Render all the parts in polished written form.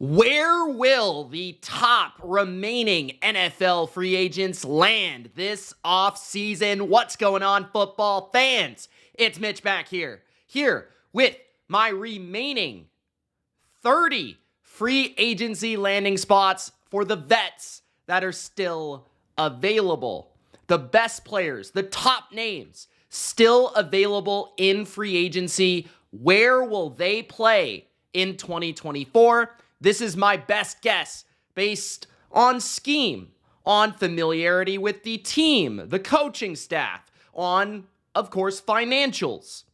Where will the top remaining NFL free agents land this offseason? What's going on, football fans? It's Mitch back here with my remaining 30 free agency landing spots for the vets that are still available. The best players, the top names, still available in free agency. Where will they play in 2024? This is my best guess based on scheme, on familiarity with the team, the coaching staff, on, of course, financials,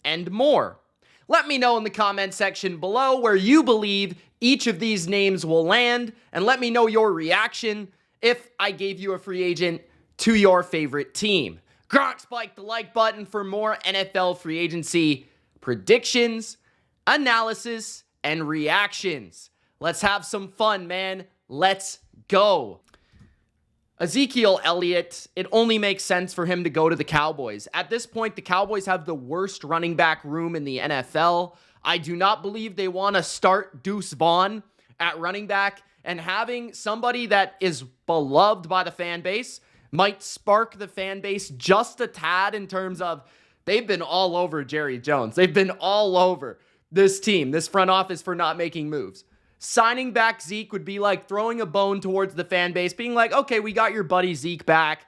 and more. Let me know in the comment section below where you believe each of these names will land, and let me know your reaction if I gave you a free agent to your favorite team. Gronk spiked the like button for more NFL free agency predictions, analysis, and reactions. Let's have some fun, man. Let's go. Ezekiel Elliott, it only makes sense for him to go to the Cowboys. At this point, the Cowboys have the worst running back room in the NFL. I do not believe they want to start Deuce Vaughn at running back, and having somebody that is beloved by the fan base might spark the fan base just a tad in terms of they've been all over Jerry Jones. They've been all over this team, this front office for not making moves. Signing back Zeke would be like throwing a bone towards the fan base, being like, okay, we got your buddy Zeke back.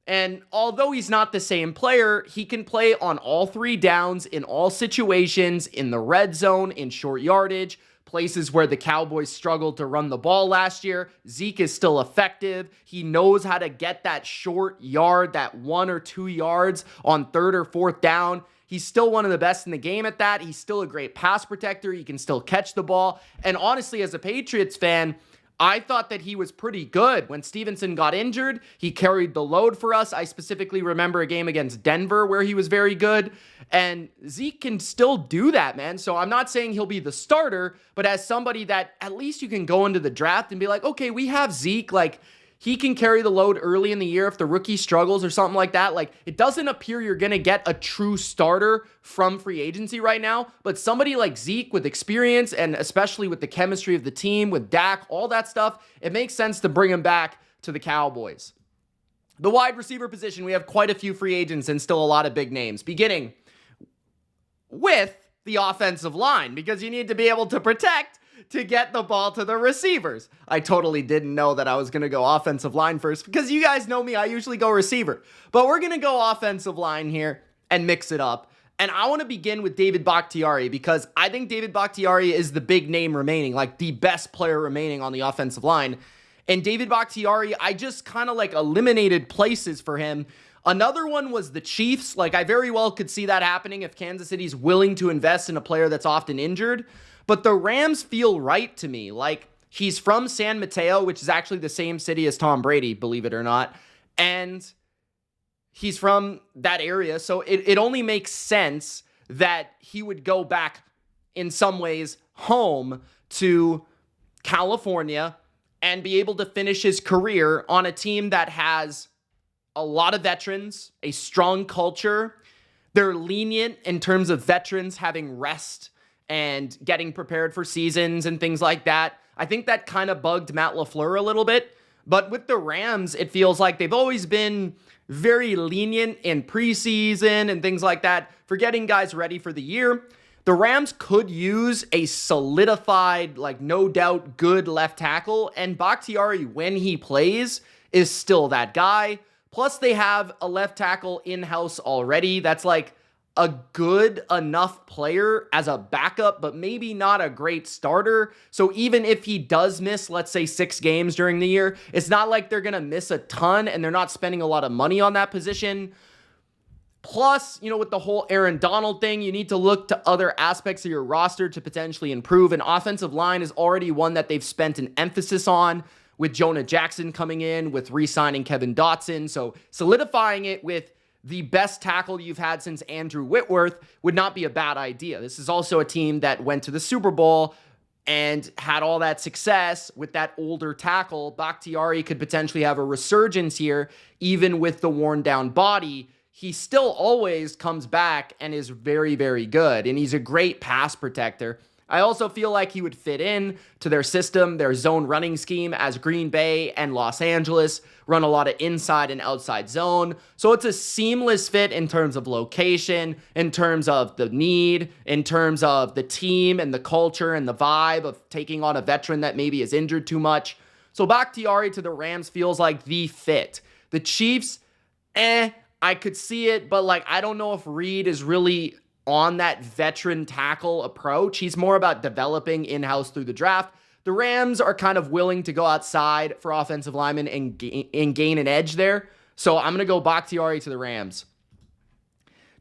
And although he's not the same player, he can play on all three downs in all situations, in the red zone, in short yardage, places where the Cowboys struggled to run the ball last year. Zeke is still effective. He knows how to get that short yard, that 1 or 2 yards on third or fourth down. He's still one of the best in the game at that. He's still a great pass protector. He can still catch the ball. And honestly, as a Patriots fan, I thought that he was pretty good. When Stevenson got injured, he carried the load for us. I specifically remember a game against Denver where he was very good. And Zeke can still do that, man. So I'm not saying he'll be the starter, but as somebody that at least you can go into the draft and be like, okay, we have Zeke, like, he can carry the load early in the year if the rookie struggles or something like that. Like, it doesn't appear you're going to get a true starter from free agency right now, but somebody like Zeke with experience and especially with the chemistry of the team, with Dak, all that stuff, it makes sense to bring him back to the Cowboys. The wide receiver position, we have quite a few free agents and still a lot of big names, beginning with the offensive line, because you need to be able to protect to get the ball to the receivers. I totally didn't know that I was going to go offensive line first, because you guys know me, I usually go receiver. But we're going to go offensive line here and mix it up. And I want to begin with David Bakhtiari, because I think David Bakhtiari is the big name remaining, like the best player remaining on the offensive line. And David Bakhtiari, I just kind of like eliminated places for him. Another one was the Chiefs. Like, I very well could see that happening if Kansas City's willing to invest in a player that's often injured. But the Rams feel right to me. Like, he's from San Mateo, which is actually the same city as Tom Brady, believe it or not. And he's from that area. So it only makes sense that he would go back in some ways home to California and be able to finish his career on a team that has a lot of veterans, a strong culture. They're lenient in terms of veterans having rest and getting prepared for seasons and things like that. I think that kind of bugged Matt LaFleur a little bit. But with the Rams, it feels like they've always been very lenient in preseason and things like that for getting guys ready for the year. The Rams could use a solidified, like, no doubt good left tackle. And Bakhtiari, when he plays, is still that guy. Plus, they have a left tackle in-house already. That's like a good enough player as a backup, but maybe not a great starter. So even if he does miss, let's say, 6 games during the year, it's not like they're going to miss a ton and they're not spending a lot of money on that position. Plus, you know, with the whole Aaron Donald thing, you need to look to other aspects of your roster to potentially improve. And offensive line is already one that they've spent an emphasis on, with Jonah Jackson coming in, with re-signing Kevin Dotson. So solidifying it with the best tackle you've had since Andrew Whitworth would not be a bad idea. This is also a team that went to the Super Bowl and had all that success with that older tackle. Bakhtiari could potentially have a resurgence here, even with the worn down body. He still always comes back and is very, very good. And he's a great pass protector. I also feel like he would fit in to their system, their zone running scheme, as Green Bay and Los Angeles run a lot of inside and outside zone. So it's a seamless fit in terms of location, in terms of the need, in terms of the team and the culture and the vibe of taking on a veteran that maybe is injured too much. So Bakhtiari to the Rams feels like the fit. The Chiefs, I could see it, but like I don't know if Reed is really on that veteran tackle approach. He's more about developing in-house through the draft. The Rams are kind of willing to go outside for offensive linemen and gain an edge there. So I'm going to go Bakhtiari to the Rams.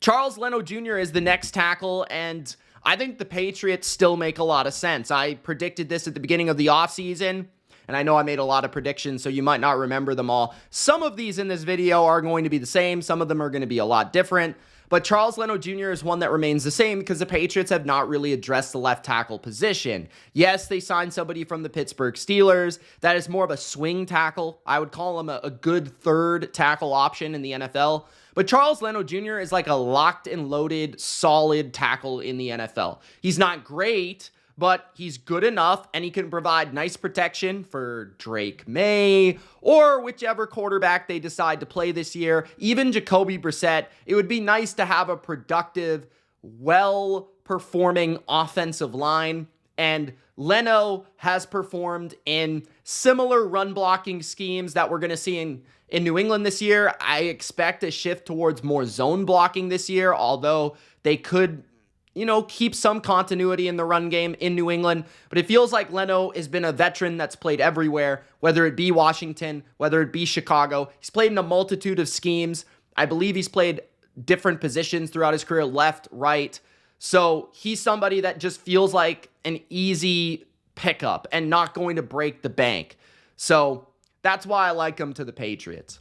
Charles Leno Jr. is the next tackle, and I think the Patriots still make a lot of sense. I predicted this at the beginning of the offseason, and I know I made a lot of predictions, so you might not remember them all. Some of these in this video are going to be the same. Some of them are going to be a lot different. But Charles Leno Jr. is one that remains the same because the Patriots have not really addressed the left tackle position. Yes, they signed somebody from the Pittsburgh Steelers. That is more of a swing tackle. I would call him a good third tackle option in the NFL. But Charles Leno Jr. is like a locked and loaded, solid tackle in the NFL. He's not great, but he's good enough, and he can provide nice protection for Drake May or whichever quarterback they decide to play this year, even Jacoby Brissett. It would be nice to have a productive, well-performing offensive line, and Leno has performed in similar run-blocking schemes that we're going to see in New England this year. I expect a shift towards more zone blocking this year, although they could keep some continuity in the run game in New England. But it feels like Leno has been a veteran that's played everywhere, whether it be Washington, whether it be Chicago. He's played in a multitude of schemes. I believe he's played different positions throughout his career, left, right. So he's somebody that just feels like an easy pickup and not going to break the bank. So that's why I like him to the Patriots.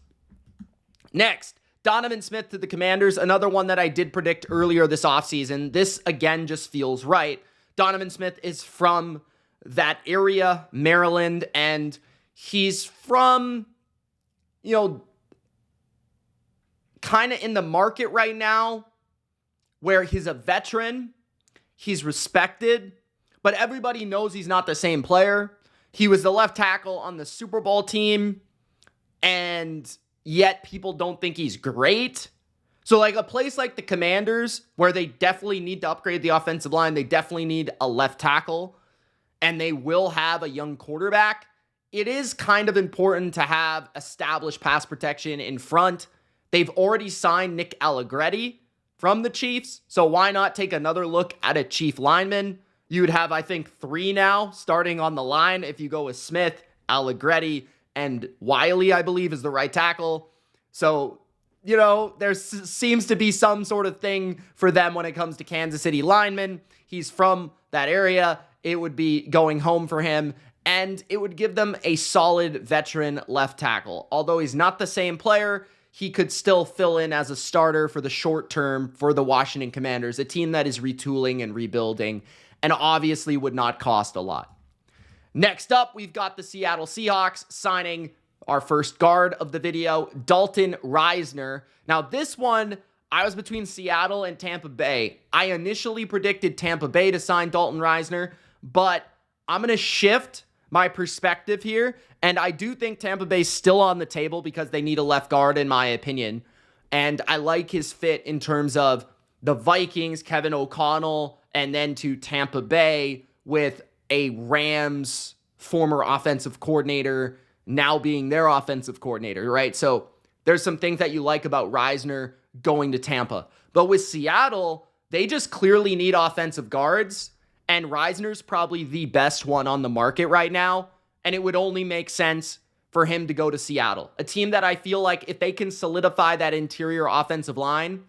Next, Donavon Smith to the Commanders, another one that I did predict earlier this offseason. This, again, just feels right. Donavon Smith is from that area, Maryland, and he's from, kind of in the market right now where he's a veteran, he's respected, but everybody knows he's not the same player. He was the left tackle on the Super Bowl team, and yet people don't think he's great. So like a place like the Commanders, where they definitely need to upgrade the offensive line, they definitely need a left tackle, and they will have a young quarterback, it is kind of important to have established pass protection in front. They've already signed Nick Allegretti from the Chiefs, so why not take another look at a Chief lineman? You would have, I think, 3 now starting on the line if you go with Smith, Allegretti, and Wiley, I believe, is the right tackle. So, there seems to be some sort of thing for them when it comes to Kansas City linemen. He's from that area. It would be going home for him, and it would give them a solid veteran left tackle. Although he's not the same player, he could still fill in as a starter for the short term for the Washington Commanders, a team that is retooling and rebuilding, and obviously would not cost a lot. Next up, we've got the Seattle Seahawks signing our first guard of the video, Dalton Risner. Now, this one, I was between Seattle and Tampa Bay. I initially predicted Tampa Bay to sign Dalton Risner, but I'm going to shift my perspective here, and I do think Tampa Bay's still on the table because they need a left guard, in my opinion, and I like his fit in terms of the Vikings, Kevin O'Connell, and then to Tampa Bay with a Rams former offensive coordinator now being their offensive coordinator, right? So there's some things that you like about Risner going to Tampa. But with Seattle, they just clearly need offensive guards, and Risner's probably the best one on the market right now, and it would only make sense for him to go to Seattle, a team that I feel like if they can solidify that interior offensive line,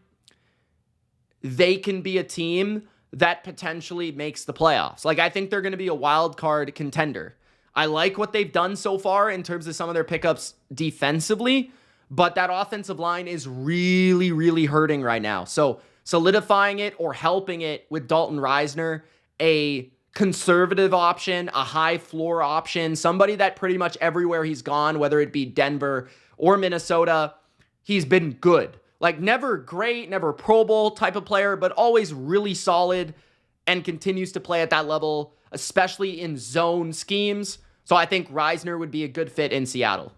they can be a team that potentially makes the playoffs. Like, I think they're going to be a wild card contender. I like what they've done so far in terms of some of their pickups defensively, but that offensive line is really, really hurting right now. So solidifying it or helping it with Dalton Risner, a conservative option, a high floor option, somebody that pretty much everywhere he's gone, whether it be Denver or Minnesota, he's been good. Like, never great, never Pro Bowl type of player, but always really solid. and continues to play at that level, especially in zone schemes. So I think Risner would be a good fit in Seattle.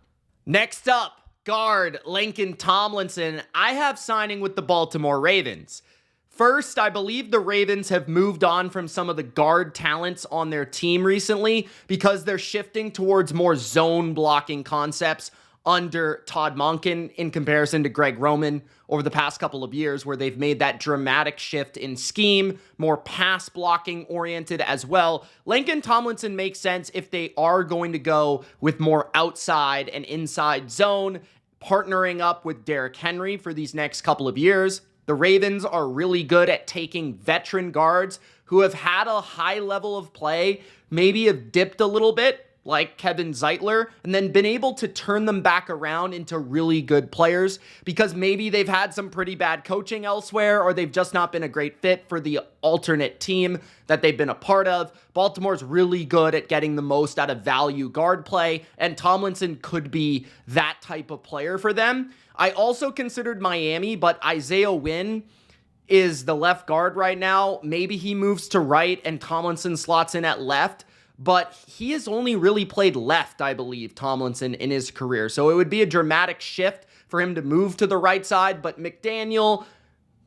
Next up, guard Laken Tomlinson. I have signing with the Baltimore Ravens. First, I believe the Ravens have moved on from some of the guard talents on their team recently because they're shifting towards more zone blocking concepts under Todd Monken in comparison to Greg Roman over the past couple of years, where they've made that dramatic shift in scheme, more pass blocking oriented as well. Laken Tomlinson makes sense if they are going to go with more outside and inside zone, partnering up with Derrick Henry for these next couple of years. The Ravens are really good at taking veteran guards who have had a high level of play, maybe have dipped a little bit, like Kevin Zeitler, and then been able to turn them back around into really good players because maybe they've had some pretty bad coaching elsewhere, or they've just not been a great fit for the alternate team that they've been a part of. Baltimore's really good at getting the most out of value guard play, and Tomlinson could be that type of player for them. I also considered Miami, but Isaiah Wynn is the left guard right now. Maybe he moves to right and Tomlinson slots in at left, but he has only really played left, I believe, Tomlinson, in his career. So it would be a dramatic shift for him to move to the right side, but McDaniel,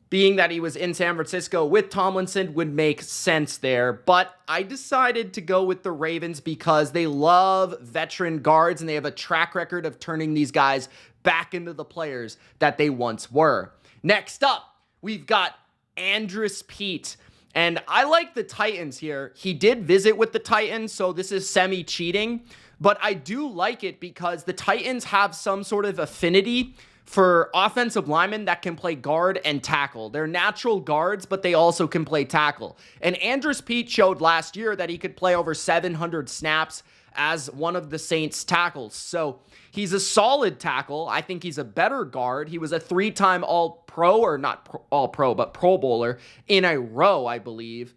being that he was in San Francisco with Tomlinson, would make sense there. But I decided to go with the Ravens because they love veteran guards and they have a track record of turning these guys back into the players that they once were. Next up, we've got Andrus Peat. And I like the Titans here. He did visit with the Titans, so this is semi-cheating. But I do like it because the Titans have some sort of affinity for offensive linemen that can play guard and tackle. They're natural guards, but they also can play tackle. And Andrus Peat showed last year that he could play over 700 snaps as one of the Saints tackles. So he's a solid tackle. I think he's a better guard. He was a 3-time All-Pro, or not All-Pro, but Pro Bowler in a row, I believe,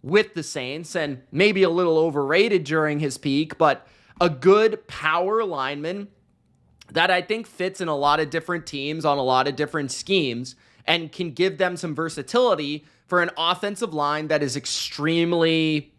with the Saints, and maybe a little overrated during his peak, but a good power lineman that I think fits in a lot of different teams on a lot of different schemes and can give them some versatility for an offensive line that is extremely,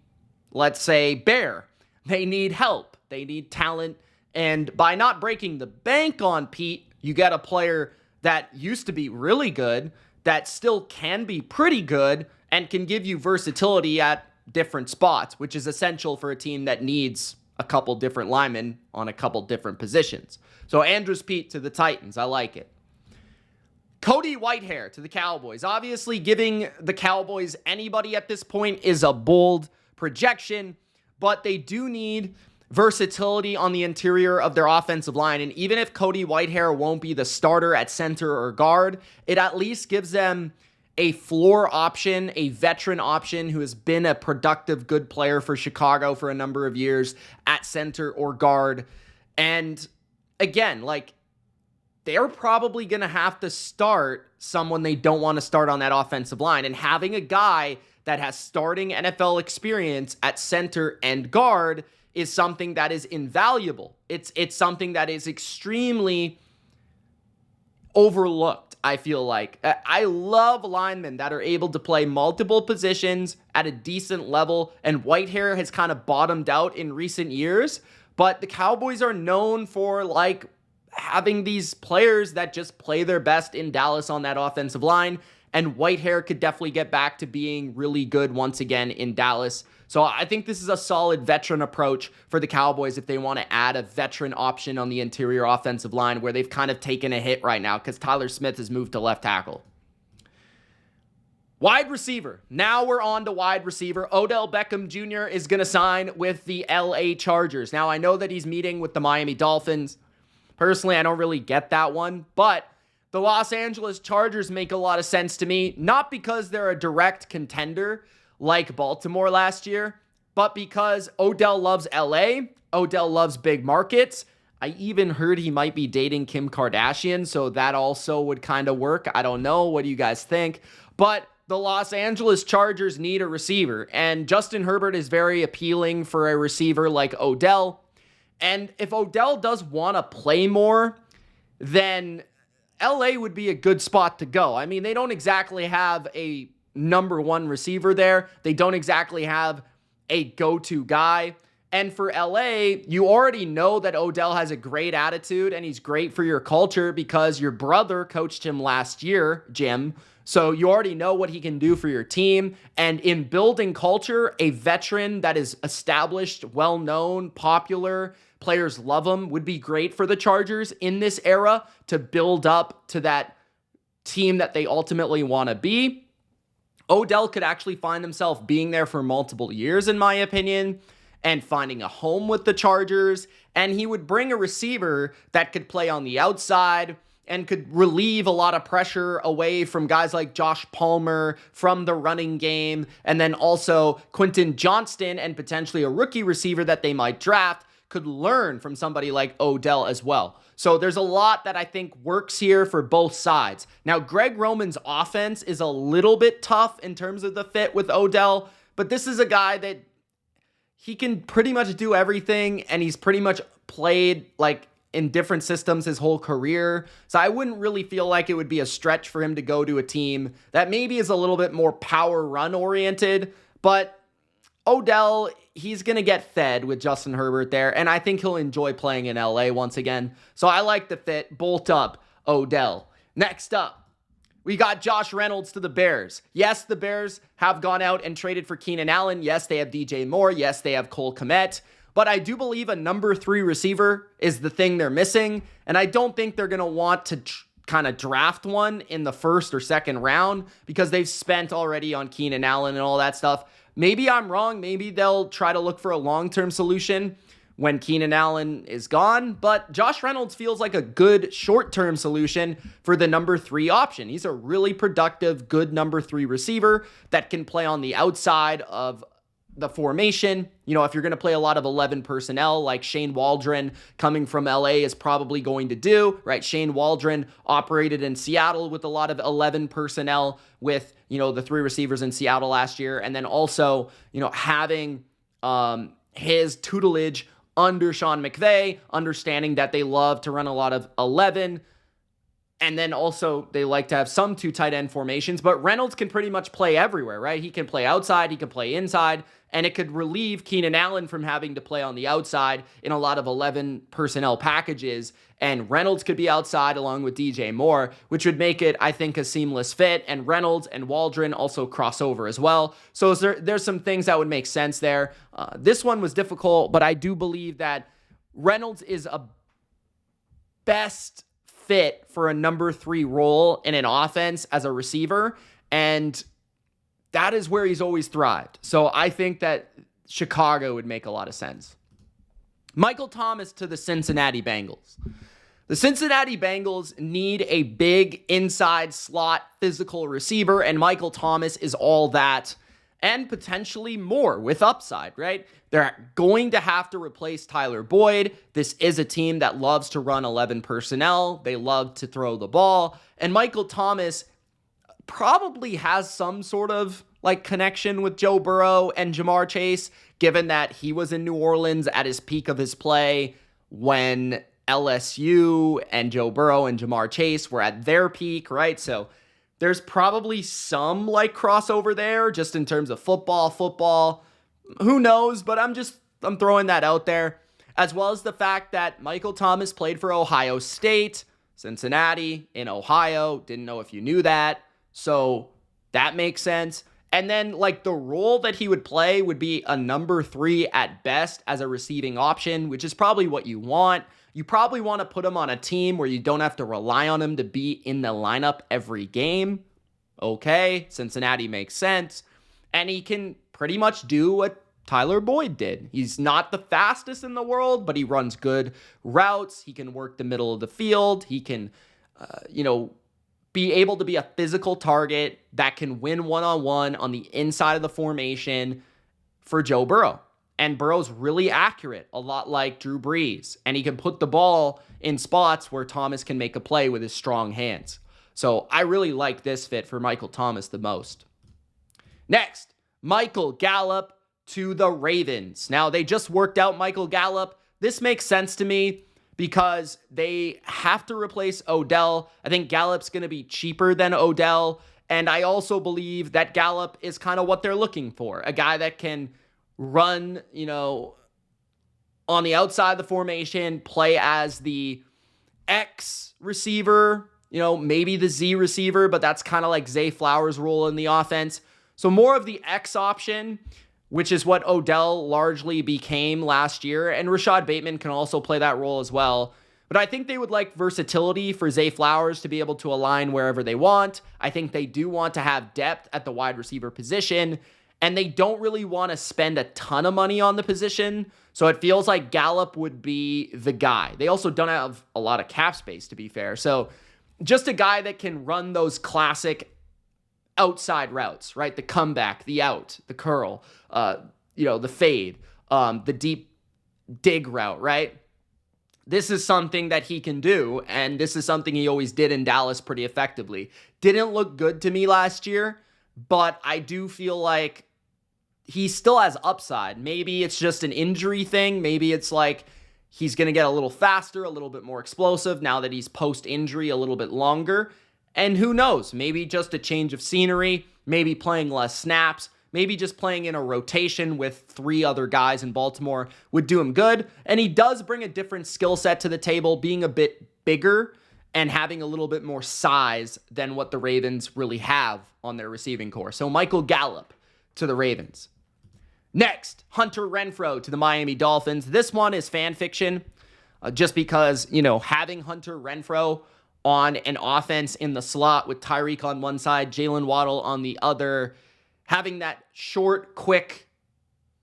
let's say, bare. They need help. They need talent. And by not breaking the bank on Peat, you get a player that used to be really good, that still can be pretty good, and can give you versatility at different spots, which is essential for a team that needs a couple different linemen on a couple different positions. So Andrus Peat to the Titans. I like it. Cody Whitehair to the Cowboys. Obviously, giving the Cowboys anybody at this point is a bold projection, but they do need versatility on the interior of their offensive line. And even if Cody Whitehair won't be the starter at center or guard, it at least gives them a floor option, a veteran option who has been a productive, good player for Chicago for a number of years at center or guard. And again, like, they're probably going to have to start someone they don't want to start on that offensive line. And having a guy that has starting NFL experience at center and guard is something that is invaluable. It's something that is extremely overlooked, I feel like. I love linemen that are able to play multiple positions at a decent level, and Whitehair has kind of bottomed out in recent years, but the Cowboys are known for, like, having these players that just play their best in Dallas on that offensive line, and Whitehair could definitely get back to being really good once again in Dallas. So I think this is a solid veteran approach for the Cowboys if they want to add a veteran option on the interior offensive line, where they've kind of taken a hit right now because Tyler Smith has moved to left tackle. Wide receiver. Now we're on to wide receiver. Odell Beckham Jr. is going to sign with the LA Chargers. Now, I know that he's meeting with the Miami Dolphins. Personally, I don't really get that one, but the Los Angeles Chargers make a lot of sense to me, not because they're a direct contender like Baltimore last year, but because Odell loves LA, Odell loves big markets. I even heard he might be dating Kim Kardashian, so that also would kind of work. I don't know. What do you guys think? But the Los Angeles Chargers need a receiver, and Justin Herbert is very appealing for a receiver like Odell. And if Odell does want to play more, then LA would be a good spot to go. I mean, they don't exactly have a number one receiver there. They don't exactly have a go-to guy. And for LA, you already know that Odell has a great attitude and he's great for your culture because your brother coached him last year, Jim. So you already know what he can do for your team. And in building culture, a veteran that is established, well-known, popular, players love him, would be great for the Chargers in this era to build up to that team that they ultimately want to be. Odell could actually find himself being there for multiple years, in my opinion, and finding a home with the Chargers. And he would bring a receiver that could play on the outside and could relieve a lot of pressure away from guys like Josh Palmer from the running game. And then also Quentin Johnston and potentially a rookie receiver that they might draft could learn from somebody like Odell as well. So there's a lot that I think works here for both sides. Now, Greg Roman's offense is a little bit tough in terms of the fit with Odell, but this is a guy that he can pretty much do everything, and he's pretty much played like in different systems his whole career. So I wouldn't really feel like it would be a stretch for him to go to a team that maybe is a little bit more power run oriented, but Odell, he's going to get fed with Justin Herbert there, and I think he'll enjoy playing in LA once again. So I like the fit. Bolt up, Odell. Next up, we got Josh Reynolds to the Bears. Yes, the Bears have gone out and traded for Keenan Allen. Yes, they have DJ Moore. Yes, they have Cole Kmet. But I do believe a number 3 receiver is the thing they're missing, and I don't think they're going to want to kind of draft one in the first or second round because they've spent already on Keenan Allen and all that stuff. Maybe I'm wrong. Maybe they'll try to look for a long-term solution when Keenan Allen is gone. But Josh Reynolds feels like a good short-term solution for the number 3 option. He's a really productive, good number 3 receiver that can play on the outside of the formation. You know, if you're going to play a lot of 11 personnel like Shane Waldron coming from LA is probably going to do, right? Shane Waldron operated in Seattle with a lot of 11 personnel with, you know, the 3 receivers in Seattle last year. And then also, you know, having his tutelage under Sean McVay, understanding that they love to run a lot of 11. And then also they like to have some 2 tight end formations, but Reynolds can pretty much play everywhere, right? He can play outside, he can play inside, and it could relieve Keenan Allen from having to play on the outside in a lot of 11 personnel packages. And Reynolds could be outside along with DJ Moore, which would make it, I think, a seamless fit. And Reynolds and Waldron also cross over as well. So there's some things that would make sense there. This one was difficult, but I do believe that Reynolds is a best fit for a number 3 role in an offense as a receiver, and that is where he's always thrived. So I think that Chicago would make a lot of sense. Michael Thomas to the Cincinnati Bengals. The Cincinnati Bengals need a big inside slot physical receiver, and Michael Thomas is all that and potentially more with upside, right? They're going to have to replace Tyler Boyd. This is a team that loves to run 11 personnel. They love to throw the ball. And Michael Thomas probably has some sort of like connection with Joe Burrow and Jamar Chase, given that he was in New Orleans at his peak of his play when LSU and Joe Burrow and Jamar Chase were at their peak, right? So there's probably some like crossover there just in terms of football. Who knows? But I'm throwing that out there, as well as the fact that Michael Thomas played for Ohio State, Cincinnati in Ohio. Didn't know if you knew that. So that makes sense. And then like the role that he would play would be a number 3 at best as a receiving option, which is probably what you want. You probably want to put him on a team where you don't have to rely on him to be in the lineup every game. Okay, Cincinnati makes sense. And he can pretty much do what Tyler Boyd did. He's not the fastest in the world, but he runs good routes. He can work the middle of the field. He can, be able to be a physical target that can win one-on-one on the inside of the formation for Joe Burrow. And Burrow's really accurate, a lot like Drew Brees. And he can put the ball in spots where Thomas can make a play with his strong hands. So I really like this fit for Michael Thomas the most. Next, Michael Gallup to the Ravens. Now, they just worked out Michael Gallup. This makes sense to me because they have to replace Odell. I think Gallup's going to be cheaper than Odell. And I also believe that Gallup is kind of what they're looking for. A guy that can run, on the outside of the formation, play as the X receiver, maybe the Z receiver, but that's kind of like Zay Flowers' role in the offense. So more of the X option, which is what Odell largely became last year. And Rashad Bateman can also play that role as well. But I think they would like versatility for Zay Flowers to be able to align wherever they want. I think they do want to have depth at the wide receiver position, and they don't really want to spend a ton of money on the position. So it feels like Gallup would be the guy. They also don't have a lot of cap space, to be fair. So just a guy that can run those classic outside routes, right? The comeback, the out, the curl, the fade, the deep dig route, right? This is something that he can do, and this is something he always did in Dallas pretty effectively. Didn't look good to me last year, but I do feel like he still has upside. Maybe it's just an injury thing. Maybe it's like he's going to get a little faster, a little bit more explosive now that he's post-injury a little bit longer. And who knows? Maybe just a change of scenery, maybe playing less snaps, maybe just playing in a rotation with 3 other guys in Baltimore would do him good. And he does bring a different skill set to the table, being a bit bigger and having a little bit more size than what the Ravens really have on their receiving core. So Michael Gallup to the Ravens. Next, Hunter Renfrow to the Miami Dolphins. This one is fan fiction, just because, having Hunter Renfrow on an offense in the slot with Tyreek on one side, Jalen Waddle on the other, having that short, quick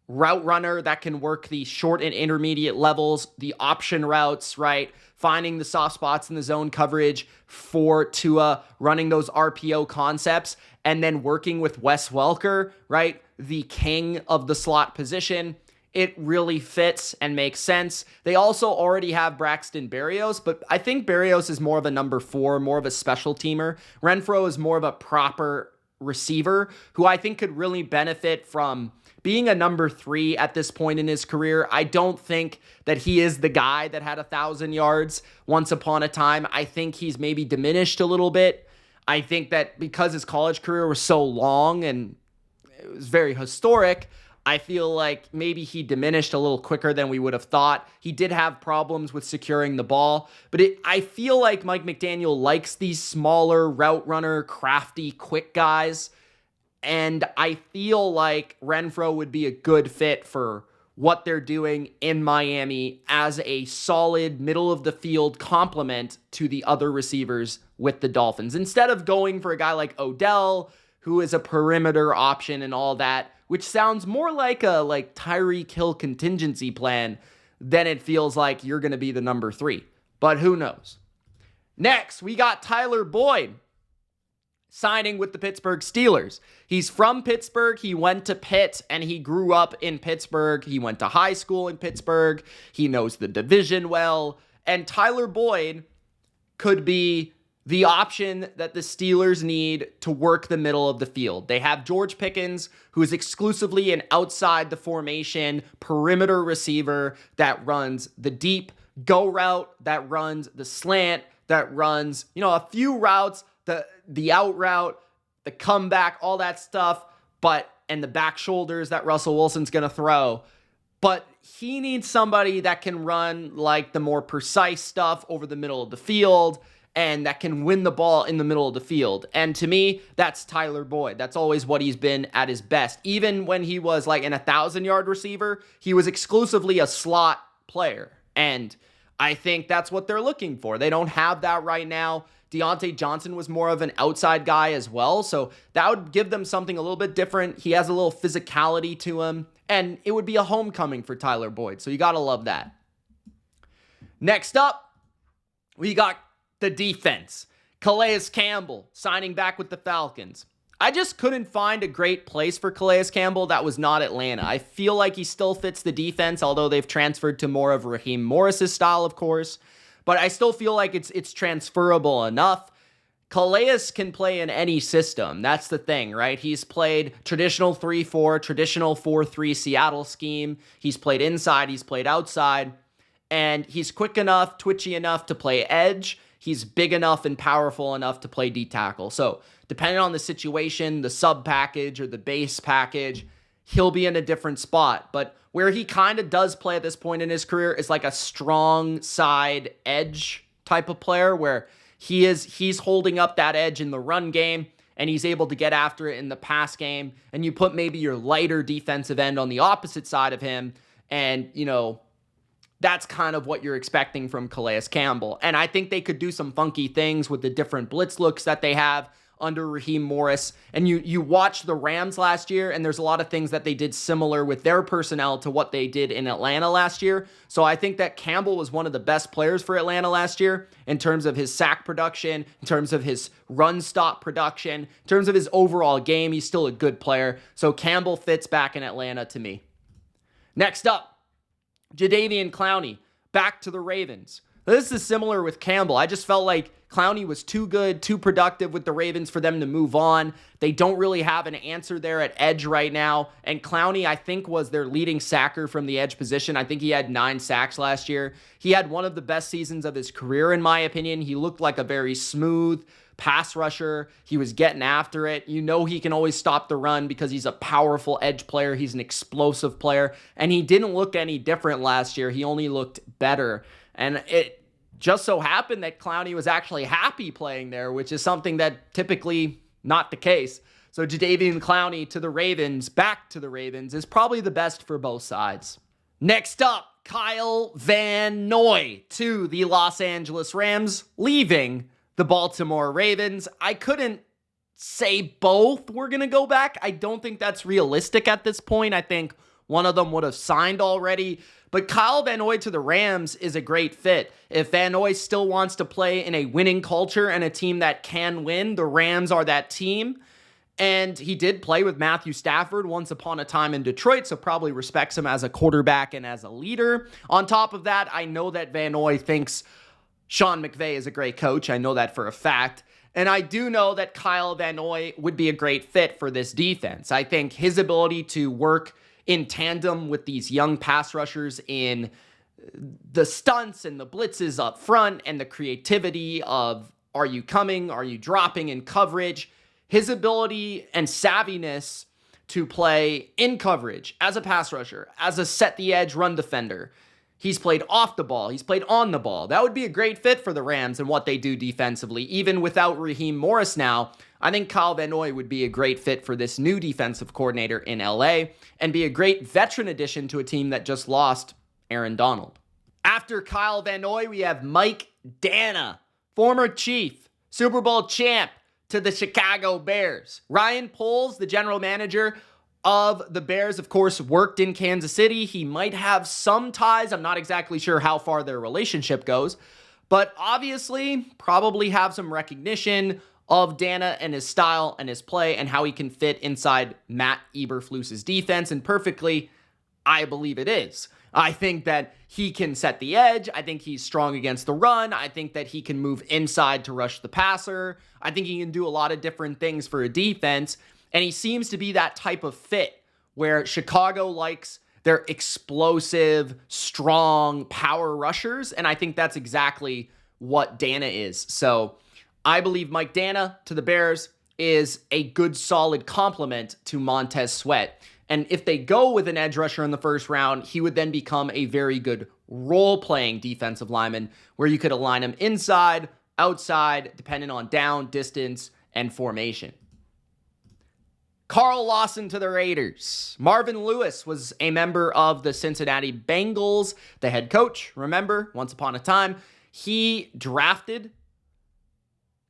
route runner that can work the short and intermediate levels, the option routes, right? Finding the soft spots in the zone coverage for Tua, running those RPO concepts, and then working with Wes Welker, right? The king of the slot position. It really fits and makes sense. They also already have Braxton Berrios, but I think Berrios is more of a number 4, more of a special teamer. Renfrow is more of a proper receiver who I think could really benefit from being a number 3 at this point in his career. I don't think that he is the guy that had 1,000 yards once upon a time. I think he's maybe diminished a little bit. I think that because his college career was so long and it was very historic, I feel like maybe he diminished a little quicker than we would have thought. He did have problems with securing the ball, but I feel like Mike McDaniel likes these smaller route runner, crafty, quick guys. And I feel like Renfrow would be a good fit for what they're doing in Miami as a solid middle of the field complement to the other receivers with the Dolphins. Instead of going for a guy like Odell, who is a perimeter option and all that, which sounds more like a Tyreek Hill contingency plan than it feels like you're going to be the number 3. But who knows? Next, we got Tyler Boyd signing with the Pittsburgh Steelers. He's from Pittsburgh. He went to Pitt and he grew up in Pittsburgh. He went to high school in Pittsburgh. He knows the division well. And Tyler Boyd could be the option that the Steelers need to work the middle of the field. They have George Pickens, who is exclusively an outside the formation perimeter receiver that runs the deep go route, that runs the slant, that runs, a few routes, the out route, the comeback, all that stuff, and the back shoulders that Russell Wilson's going to throw. But he needs somebody that can run like the more precise stuff over the middle of the field and that can win the ball in the middle of the field. And to me, that's Tyler Boyd. That's always what he's been at his best. Even when he was like an 1,000-yard receiver, he was exclusively a slot player. And I think that's what they're looking for. They don't have that right now. Deontay Johnson was more of an outside guy as well, so that would give them something a little bit different. He has a little physicality to him, and it would be a homecoming for Tyler Boyd, so you got to love that. Next up, we got the defense. Calais Campbell signing back with the Falcons. I just couldn't find a great place for Calais Campbell that was not Atlanta. I feel like he still fits the defense, although they've transferred to more of Raheem Morris's style, of course. But I still feel like it's transferable enough. Calais can play in any system. That's the thing, right? He's played traditional 3-4, traditional 4-3 Seattle scheme. He's played inside, he's played outside. And he's quick enough, twitchy enough to play edge. he's big enough and powerful enough to play D tackle. So depending on the situation, the sub package or the base package, he'll be in a different spot. But where he kind of does play at this point in his career is like a strong side edge type of player where he's holding up that edge in the run game and he's able to get after it in the pass game. And you put maybe your lighter defensive end on the opposite side of him, and, you know, that's kind of what you're expecting from Calais Campbell. And I think they could do some funky things with the different blitz looks that they have under Raheem Morris. And you watch the Rams last year, and there's a lot of things that they did similar with their personnel to what they did in Atlanta last year. So I think that Campbell was one of the best players for Atlanta last year in terms of his sack production, in terms of his run stop production, in terms of his overall game. He's still a good player. So Campbell fits back in Atlanta to me. Next up, Jadeveon Clowney, back to the Ravens. This is similar with Campbell. I just felt like Clowney was too good, too productive with the Ravens for them to move on. They don't really have an answer there at edge right now. And Clowney, I think, was their leading sacker from the edge position. I think he had 9 sacks last year. He had one of the best seasons of his career, in my opinion. He looked like a very smooth pass rusher. He was getting after it. You know he can always stop the run because he's a powerful edge player. He's an explosive player. And he didn't look any different last year. He only looked better. And it just so happened that Clowney was actually happy playing there, which is something that typically not the case. So Jadeveon Clowney to the Ravens, back to the Ravens, is probably the best for both sides. Next up, Kyle Van Noy to the Los Angeles Rams, leaving the Baltimore Ravens. I couldn't say both were going to go back. I don't think that's realistic at this point. I think one of them would have signed already. But Kyle Van Noy to the Rams is a great fit. If Van Noy still wants to play in a winning culture and a team that can win, the Rams are that team. And he did play with Matthew Stafford once upon a time in Detroit, so probably respects him as a quarterback and as a leader. On top of that, I know that Van Noy thinks Sean McVay is a great coach. I know that for a fact. And I do know that Kyle Van Noy would be a great fit for this defense. I think his ability to work in tandem with these young pass rushers in the stunts and the blitzes up front and the creativity of are you coming, are you dropping in coverage, his ability and savviness to play in coverage as a pass rusher, as a set the edge run defender. He's played off the ball. He's played on the ball. That would be a great fit for the Rams and what they do defensively. Even without Raheem Morris now, I think Kyle Van Noy would be a great fit for this new defensive coordinator in LA and be a great veteran addition to a team that just lost Aaron Donald. After Kyle Van Noy, we have Mike Danna, former Chief, Super Bowl champ, to the Chicago Bears. Ryan Poles, the general manager of the Bears, of course, worked in Kansas City. He might have some ties. I'm not exactly sure how far their relationship goes, but obviously probably have some recognition of Danna and his style and his play and how he can fit inside Matt Eberflus's defense. And perfectly, I believe it is. I think that he can set the edge. I think he's strong against the run. I think that he can move inside to rush the passer. I think he can do a lot of different things for a defense. And he seems to be that type of fit where Chicago likes their explosive, strong power rushers. And I think that's exactly what Danna is. So I believe Mike Danna to the Bears is a good, solid complement to Montez Sweat. And if they go with an edge rusher in the first round, he would then become a very good role-playing defensive lineman where you could align him inside, outside, depending on down, distance, and formation. Carl Lawson to the Raiders. Marvin Lewis was a member of the Cincinnati Bengals, the head coach. Remember, once upon a time, he drafted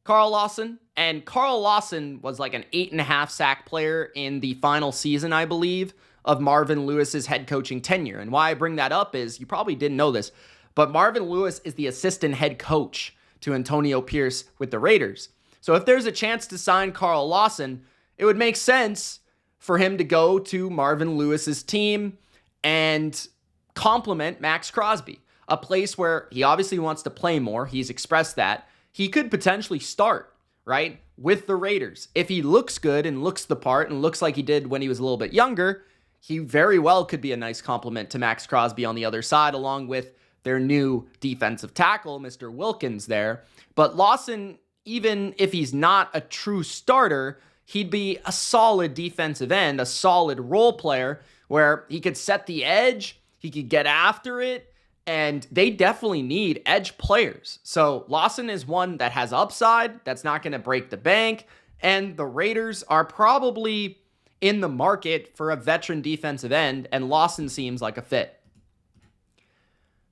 Carl Lawson, and Carl Lawson was like an 8.5 sack player in the final season, I believe, of Marvin Lewis's head coaching tenure. And why I bring that up is, you probably didn't know this, but Marvin Lewis is the assistant head coach to Antonio Pierce with the Raiders. So if there's a chance to sign Carl Lawson, it would make sense for him to go to Marvin Lewis's team and complement Max Crosby, a place where he obviously wants to play more. He's expressed that. He could potentially start, right, with the Raiders. If he looks good and looks the part and looks like he did when he was a little bit younger, he very well could be a nice complement to Max Crosby on the other side, along with their new defensive tackle, Mr. Wilkins there. But Lawson, even if he's not a true starter, he'd be a solid defensive end, a solid role player where he could set the edge, he could get after it, and they definitely need edge players. So Lawson is one that has upside, that's not going to break the bank, and the Raiders are probably in the market for a veteran defensive end, and Lawson seems like a fit.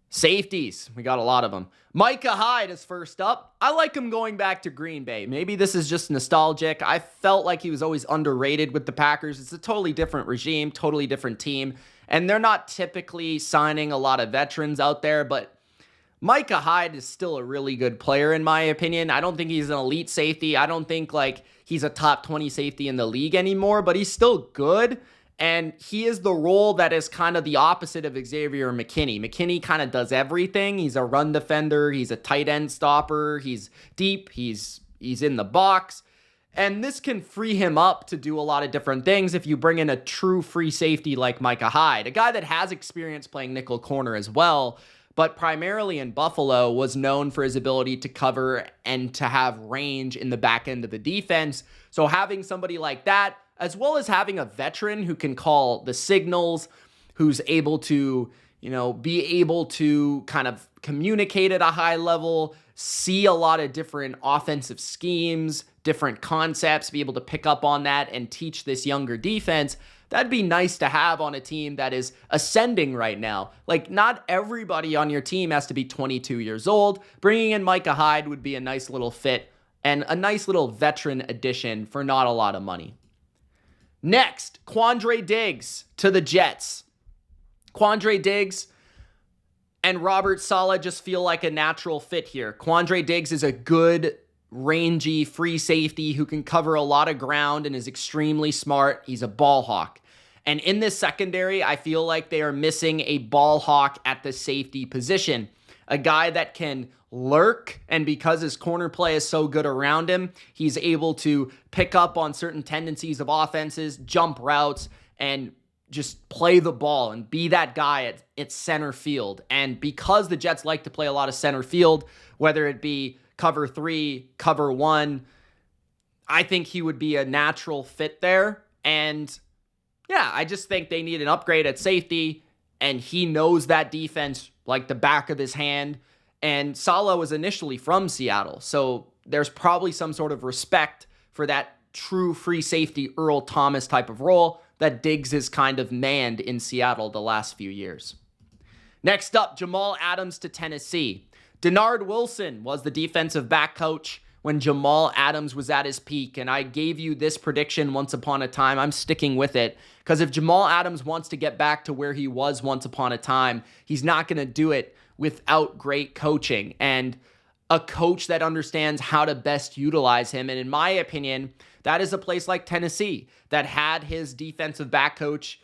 Safeties, we got a lot of them. Micah Hyde is first up. I like him going back to Green Bay. Maybe this is just nostalgic. I felt like he was always underrated with the Packers. It's a totally different regime, totally different team, and they're not typically signing a lot of veterans out there, but Micah Hyde is still a really good player in my opinion. I don't think he's an elite safety. I don't think like he's a top 20 safety in the league anymore, but he's still good. And he is the role that is kind of the opposite of Xavier McKinney. McKinney kind of does everything. He's a run defender. He's a tight end stopper. He's deep. He's in the box. And this can free him up to do a lot of different things if you bring in a true free safety like Micah Hyde, a guy that has experience playing nickel corner as well, but primarily in Buffalo was known for his ability to cover and to have range in the back end of the defense. So having somebody like that, as well as having a veteran who can call the signals, who's able to, be able to kind of communicate at a high level, see a lot of different offensive schemes, different concepts, be able to pick up on that and teach this younger defense, that'd be nice to have on a team that is ascending right now. Like, not everybody on your team has to be 22 years old. Bringing in Micah Hyde would be a nice little fit and a nice little veteran addition for not a lot of money. Next, Quandre Diggs to the Jets. Quandre Diggs and Robert Saleh just feel like a natural fit here. Quandre Diggs is a good, rangy, free safety who can cover a lot of ground and is extremely smart. He's a ball hawk. And in this secondary, I feel like they are missing a ball hawk at the safety position. A guy that can lurk, and because his corner play is so good around him, he's able to pick up on certain tendencies of offenses, jump routes, and just play the ball and be that guy at center field. And because the Jets like to play a lot of center field, whether it be cover 3, cover 1, I think he would be a natural fit there. And yeah, I just think they need an upgrade at safety, and he knows that defense like the back of his hand. And Saleh was initially from Seattle, so there's probably some sort of respect for that true free safety Earl Thomas type of role that Diggs has kind of manned in Seattle the last few years. Next up, Jamal Adams to Tennessee. Denard Wilson was the defensive back coach when Jamal Adams was at his peak, and I gave you this prediction once upon a time. I'm sticking with it, because if Jamal Adams wants to get back to where he was once upon a time, he's not going to do it without great coaching and a coach that understands how to best utilize him. And in my opinion, that is a place like Tennessee that had his defensive back coach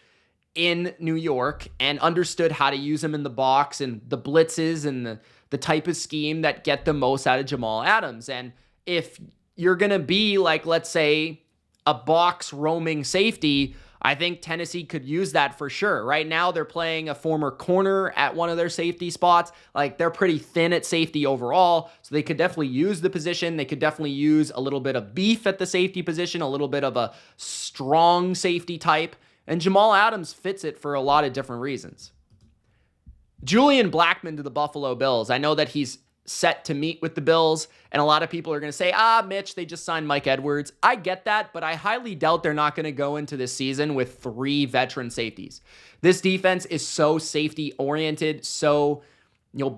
in New York and understood how to use him in the box and the blitzes and the type of scheme that get the most out of Jamal Adams. And if you're going to be like, let's say, a box roaming safety, I think Tennessee could use that for sure. Right now, they're playing a former corner at one of their safety spots. Like, they're pretty thin at safety overall, so they could definitely use the position. They could definitely use a little bit of beef at the safety position, a little bit of a strong safety type, and Jamal Adams fits it for a lot of different reasons. Julian Blackmon to the Buffalo Bills. I know that he's set to meet with the Bills, and a lot of people are going to say, Mitch, they just signed Mike Edwards. I get that, but I highly doubt they're not going to go into this season with 3 veteran safeties. This defense is so safety-oriented, so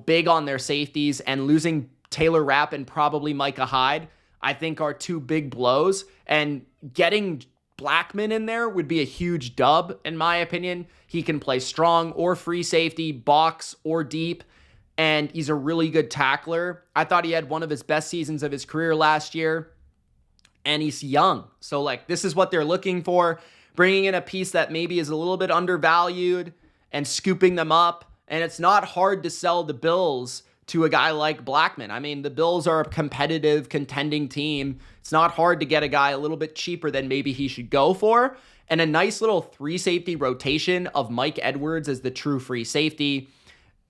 big on their safeties, and losing Taylor Rapp and probably Micah Hyde, I think, are 2 big blows, and getting Blackmon in there would be a huge dub, in my opinion. He can play strong or free safety, box or deep, and he's a really good tackler. I thought he had one of his best seasons of his career last year, and he's young. So, this is what they're looking for, bringing in a piece that maybe is a little bit undervalued and scooping them up, and it's not hard to sell the Bills to a guy like Blackmon. I mean, the Bills are a competitive, contending team. It's not hard to get a guy a little bit cheaper than maybe he should go for, and a nice little 3 safety rotation of Mike Edwards as the true free safety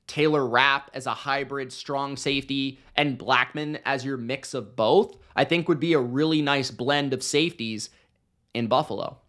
Taylor Rapp as a hybrid strong safety and Blackman as your mix of both, I think would be a really nice blend of safeties in Buffalo.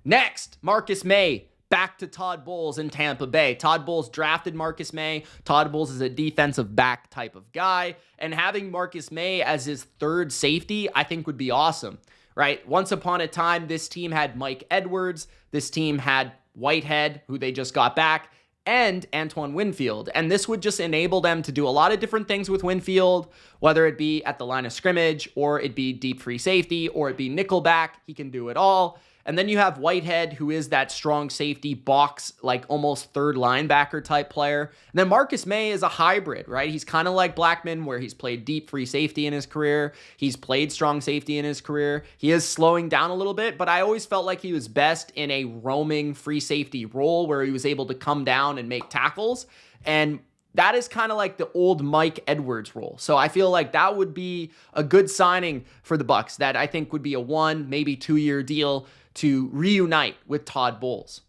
Next, Marcus May. Back to Todd Bowles in Tampa Bay. Todd Bowles drafted Marcus May. Todd Bowles is a defensive back type of guy. And having Marcus May as his third safety, I think would be awesome, right? Once upon a time, this team had Mike Edwards. This team had Whitehead, who they just got back, and Antoine Winfield. And this would just enable them to do a lot of different things with Winfield, whether it be at the line of scrimmage, or it be deep free safety, or it be nickelback. He can do it all. And then you have Whitehead, who is that strong safety box, like almost third linebacker type player. And then Marcus May is a hybrid, right? He's kind of like Blackman, where he's played deep free safety in his career. He's played strong safety in his career. He is slowing down a little bit, but I always felt like he was best in a roaming free safety role where he was able to come down and make tackles. And that is kind of like the old Mike Edwards role. So I feel like that would be a good signing for the Bucs that I think would be a 1, maybe 2-year deal to reunite with Todd Bowles.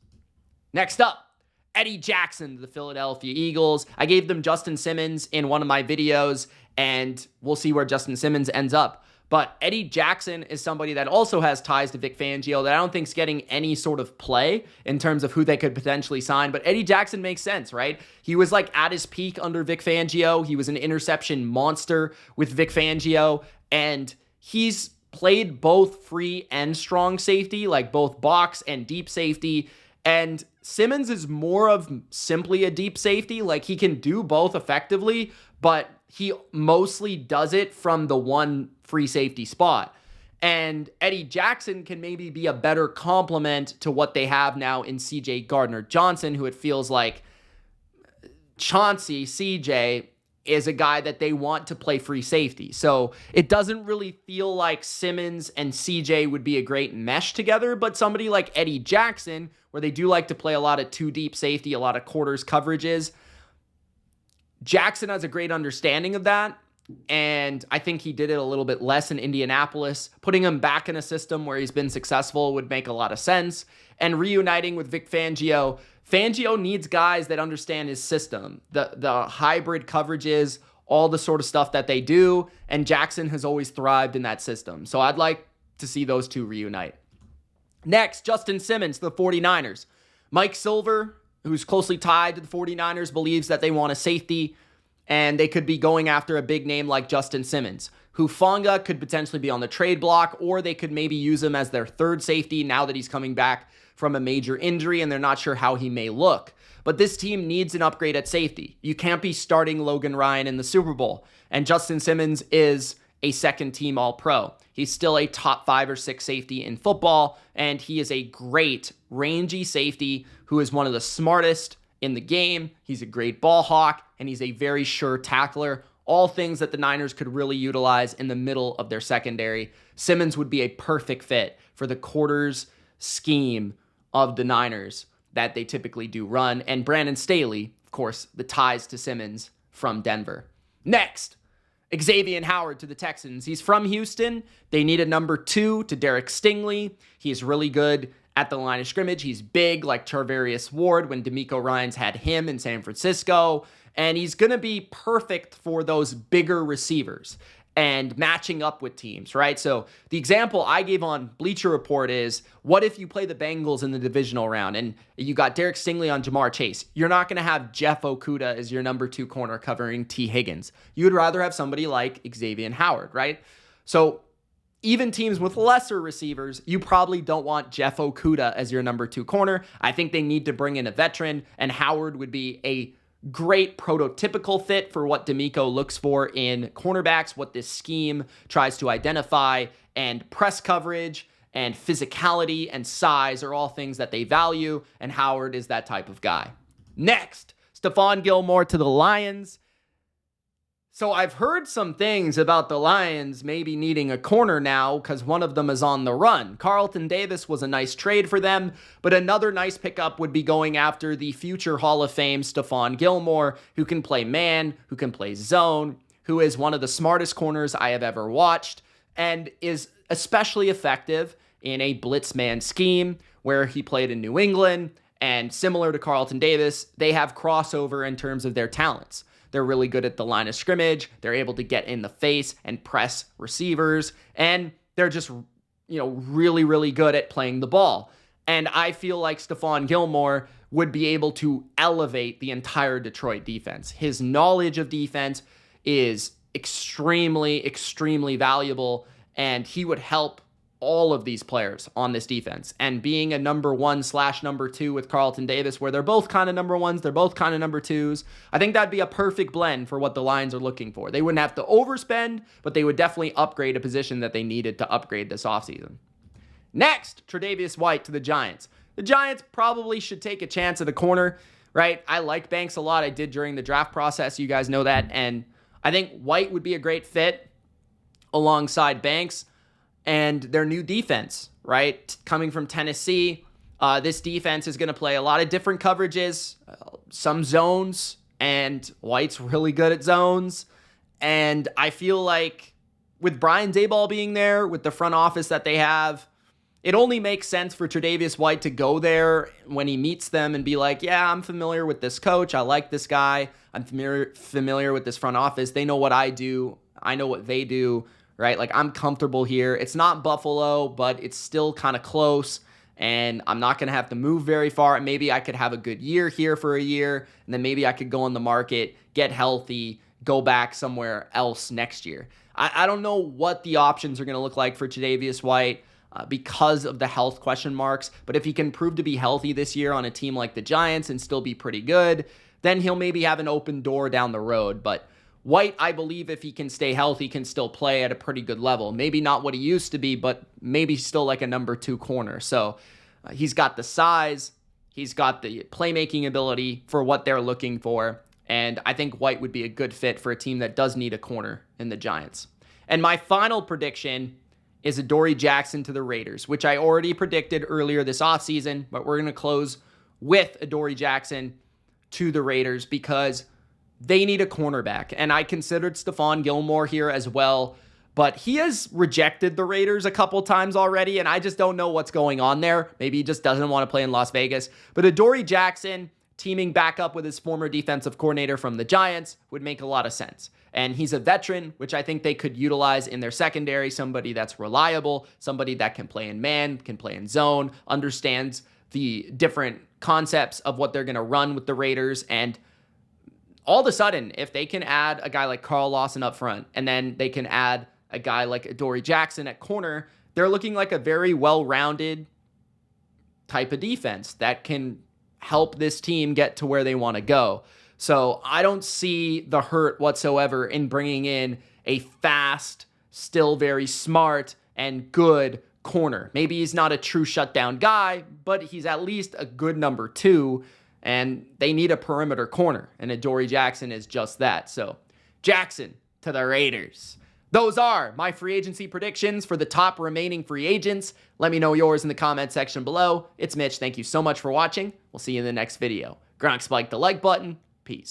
Next up, Eddie Jackson to the Philadelphia Eagles. I gave them Justin Simmons in one of my videos, and we'll see where Justin Simmons ends up. But Eddie Jackson is somebody that also has ties to Vic Fangio that I don't think is getting any sort of play in terms of who they could potentially sign. But Eddie Jackson makes sense, right? He was like at his peak under Vic Fangio. He was an interception monster with Vic Fangio, and he's played both free and strong safety, like both box and deep safety. And Simmons is more of simply a deep safety. Like he can do both effectively, but he mostly does it from the one free safety spot. And Eddie Jackson can maybe be a better complement to what they have now in CJ Gardner-Johnson, who it feels like Chauncey, CJ, is a guy that they want to play free safety. So it doesn't really feel like Simmons and CJ would be a great mesh together, but somebody like Eddie Jackson, where they do like to play a lot of two deep safety, a lot of quarters coverages, Jackson has a great understanding of that. And I think he did it a little bit less in Indianapolis. Putting him back in a system where he's been successful would make a lot of sense. And reuniting with Vic Fangio. Fangio needs guys that understand his system, the hybrid coverages, all the sort of stuff that they do. And Jackson has always thrived in that system. So I'd like to see those two reunite. Next, Justin Simmons, the 49ers. Mike Silver, who's closely tied to the 49ers, believes that they want a safety, and they could be going after a big name like Justin Simmons. Hufanga could potentially be on the trade block, or they could maybe use him as their third safety now that he's coming back from a major injury and they're not sure how he may look. But this team needs an upgrade at safety. You can't be starting Logan Ryan in the Super Bowl. And Justin Simmons is a second-team All-Pro. He's still a top 5 or 6 safety in football, and he is a great rangy safety who is one of the smartest in the game. He's a great ball hawk, and he's a very sure tackler. All things that the Niners could really utilize in the middle of their secondary. Simmons would be a perfect fit for the quarters scheme of the Niners that they typically do run. And Brandon Staley, of course, the ties to Simmons from Denver. Next, Jadeveon Howard to the Texans. He's from Houston. They need a number 2 to Derek Stingley. He's really good at the line of scrimmage. He's big like Tre'davious Ward when D'Amico Ryans had him in San Francisco. And he's going to be perfect for those bigger receivers and matching up with teams, right? So the example I gave on Bleacher Report is, what if you play the Bengals in the divisional round and you got Derek Stingley on Jamar Chase? You're not going to have Jeff Okudah as your number 2 corner covering T. Higgins. You would rather have somebody like Jadeveon Howard, right? So even teams with lesser receivers, you probably don't want Jeff Okudah as your number 2 corner. I think they need to bring in a veteran, and Howard would be a great prototypical fit for what D'Amico looks for in cornerbacks, what this scheme tries to identify, and press coverage and physicality and size are all things that they value, and Howard is that type of guy. Next, Stephon Gilmore to the Lions. So I've heard some things about the Lions maybe needing a corner now because one of them is on the run. Carlton Davis was a nice trade for them, but another nice pickup would be going after the future Hall of Fame Stephon Gilmore, who can play man, who can play zone, who is one of the smartest corners I have ever watched, and is especially effective in a blitz man scheme where he played in New England And similar to Carlton Davis, they have crossover in terms of their talents. They're really good at the line of scrimmage. They're able to get in the face and press receivers. And they're just, really, really good at playing the ball. And I feel like Stephon Gilmore would be able to elevate the entire Detroit defense. His knowledge of defense is extremely, extremely valuable, and he would help all of these players on this defense. And being a number 1/number 2 with Carlton Davis, where they're both kind of number 1s, they're both kind of number 2s, I think that'd be a perfect blend for what the Lions are looking for. They wouldn't have to overspend, but they would definitely upgrade a position that they needed to upgrade this offseason. Next, Tre'davious White to the Giants. The Giants probably should take a chance at a corner, right? I like Banks a lot. I did during the draft process. You guys know that. And I think White would be a great fit alongside Banks and their new defense, right? Coming from Tennessee, this defense is going to play a lot of different coverages, some zones, and White's really good at zones. And I feel like with Brian Daboll being there, with the front office that they have, it only makes sense for Tre'davious White to go there when he meets them and be like, yeah, I'm familiar with this coach. I like this guy. I'm familiar with this front office. They know what I do. I know what they do, right? Like, I'm comfortable here. It's not Buffalo, but it's still kind of close, and I'm not going to have to move very far. And maybe I could have a good year here for a year, and then maybe I could go on the market, get healthy, go back somewhere else next year. I don't know what the options are going to look like for Tre'davious White because of the health question marks. But if he can prove to be healthy this year on a team like the Giants and still be pretty good, then he'll maybe have an open door down the road. But White, I believe if he can stay healthy, can still play at a pretty good level. Maybe not what he used to be, but maybe still like a number 2 corner. So he's got the size, he's got the playmaking ability for what they're looking for. And I think White would be a good fit for a team that does need a corner in the Giants. And my final prediction is Adoree Jackson to the Raiders, which I already predicted earlier this offseason, but we're going to close with Adoree Jackson to the Raiders because they need a cornerback. And I considered Stephon Gilmore here as well, but he has rejected the Raiders a couple times already, and I just don't know what's going on there. Maybe he just doesn't want to play in Las Vegas. But Adoree Jackson teaming back up with his former defensive coordinator from the Giants would make a lot of sense. And he's a veteran, which I think they could utilize in their secondary, somebody that's reliable, somebody that can play in man, can play in zone, understands the different concepts of what they're going to run with the Raiders. And all of a sudden, if they can add a guy like Carl Lawson up front, and then they can add a guy like Adoree Jackson at corner, they're looking like a very well-rounded type of defense that can help this team get to where they want to go. So I don't see the hurt whatsoever in bringing in a fast, still very smart and good corner. Maybe he's not a true shutdown guy, but he's at least a good number 2, and they need a perimeter corner, and Adoree Jackson is just that. So Jackson to the Raiders. Those are my free agency predictions for the top remaining free agents. Let me know yours in the comment section below. It's Mitch. Thank you so much for watching. We'll see you in the next video. Gronk, spike the like button. Peace.